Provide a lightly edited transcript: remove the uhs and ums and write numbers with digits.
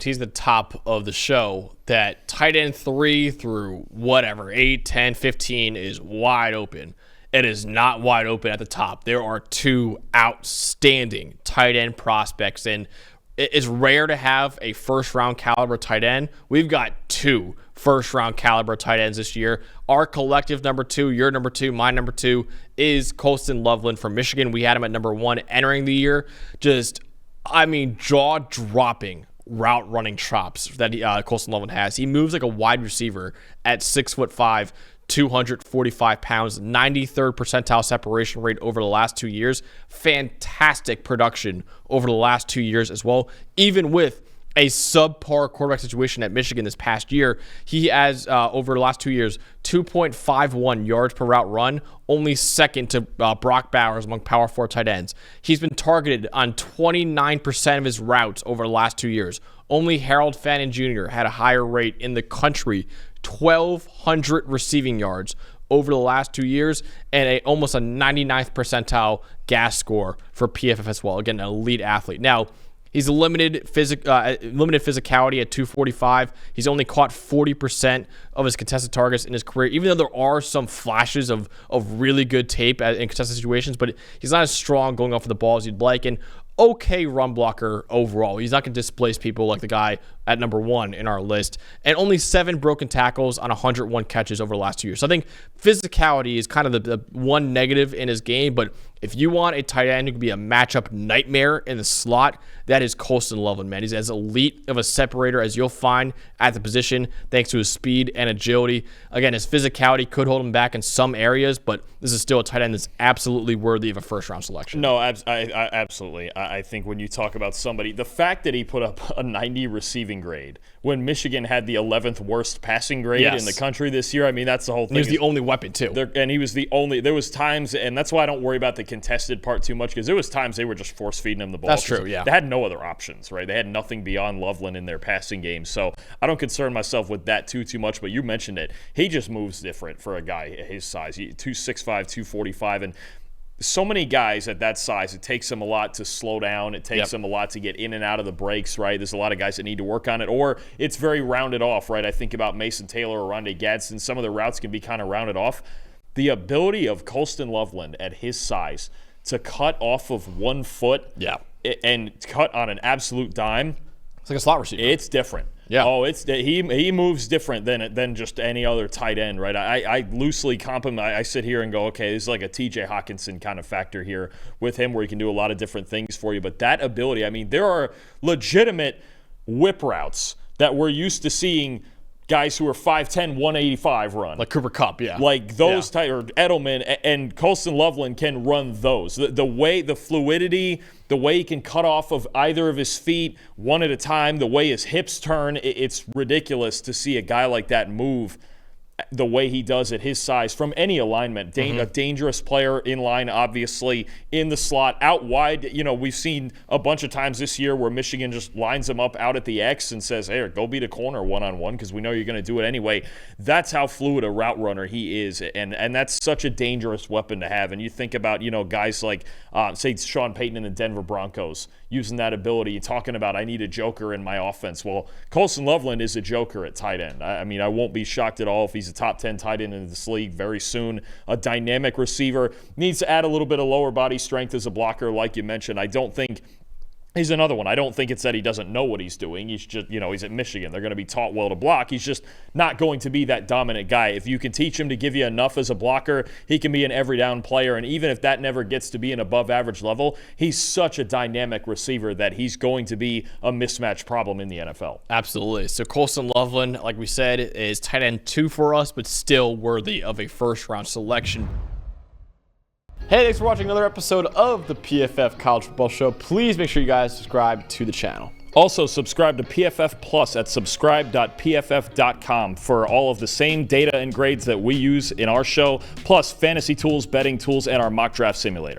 which he's the top of the show, that tight end 3 through whatever, 8, 10, 15 is wide open. It is not wide open at the top. There are 2 outstanding tight end prospects, and it is rare to have a first-round caliber tight end. We've got 2 first-round caliber tight ends this year. Our collective number 2, your number 2, my number 2 is Colston Loveland from Michigan. We had him at number 1 entering the year. Jaw-dropping route running chops that Colston Loveland has. He moves like a wide receiver at 6'5", 245 pounds, 93rd percentile separation rate over the last 2 years. Fantastic production over the last 2 years as well. Even with a subpar quarterback situation at Michigan this past year, he has, over the last 2 years, 2.51 yards per route run, only second to Brock Bowers among Power 4 tight ends. He's been targeted on 29% of his routes over the last 2 years. Only Harold Fannin Jr. had a higher rate in the country, 1,200 receiving yards over the last 2 years, and almost a 99th percentile GAS score for PFF as well. Again, an elite athlete. Now, he's limited physicality at 245. He's only caught 40% of his contested targets in his career, even though there are some flashes of really good tape in contested situations, but he's not as strong going off of the ball as you'd like. And okay run blocker overall. He's not going to displace people like the guy at number 1 in our list. And only 7 broken tackles on 101 catches over the last 2 years. So I think physicality is kind of the one negative in his game, but if you want a tight end who can be a matchup nightmare in the slot, that is Colston Loveland, man. He's as elite of a separator as you'll find at the position, thanks to his speed and agility. Again, his physicality could hold him back in some areas, but this is still a tight end that's absolutely worthy of a first-round selection. No, absolutely. I think when you talk about somebody, the fact that he put up a 90 receiving grade when Michigan had the 11th worst passing grade in the country this year, I mean, that's the whole thing. He was the only weapon, too. And he was the only – there was times – and that's why I don't worry about the contested part too much, because there was times they were just force-feeding him the ball. That's true, yeah. They had no other options, right? They had nothing beyond Loveland in their passing game. So I don't concern myself with that too much, but you mentioned it. He just moves different for a guy his size. 265, 245, and so many guys at that size, it takes them a lot to slow down. It takes them a lot to get in and out of the breaks, right? There's a lot of guys that need to work on it, or it's very rounded off, right? I think about Mason Taylor or Rondé Gadsden. Some of the routes can be kind of rounded off. The ability of Colston Loveland at his size to cut off of 1 foot and cut on an absolute dime. It's like a slot receiver. It's different. Yeah. Oh, he moves different than just any other tight end, right? I loosely comp him. I sit here and go, okay, this is like a TJ Hawkinson kind of factor here with him, where he can do a lot of different things for you. But that ability, I mean, there are legitimate whip routes that we're used to seeing guys who are 5'10", 185 run. Like Cooper Kupp, yeah. Like those type, or Edelman, and Colston Loveland can run those. The way, the fluidity, the way he can cut off of either of his feet one at a time, the way his hips turn, it's ridiculous to see a guy like that move the way he does at his size from any alignment. A dangerous player in line, obviously, in the slot, out wide. You know, we've seen a bunch of times this year where Michigan just lines him up out at the X and says, hey, go beat a corner one-on-one because we know you're going to do it anyway. That's how fluid a route runner he is, and that's such a dangerous weapon to have. And you think about, you know, guys like, say, Sean Payton in the Denver Broncos, using that ability, talking about, I need a joker in my offense. Well, Colston Loveland is a joker at tight end. I mean, I won't be shocked at all if he's a top 10 tight end in this league very soon. A dynamic receiver, needs to add a little bit of lower body strength as a blocker, like you mentioned. I don't think he's another one. I don't think it's that he doesn't know what he's doing. He's just, you know, he's at Michigan. They're going to be taught well to block. He's just not going to be that dominant guy. If you can teach him to give you enough as a blocker, he can be an every down player. And even if that never gets to be an above average level, he's such a dynamic receiver that he's going to be a mismatch problem in the NFL. Absolutely. So Colston Loveland, like we said, is tight end 2 for us, but still worthy of a first-round selection. Hey, thanks for watching another episode of the PFF College Football Show. Please make sure you guys subscribe to the channel. Also, subscribe to PFF Plus at subscribe.pff.com for all of the same data and grades that we use in our show, plus fantasy tools, betting tools, and our mock draft simulator.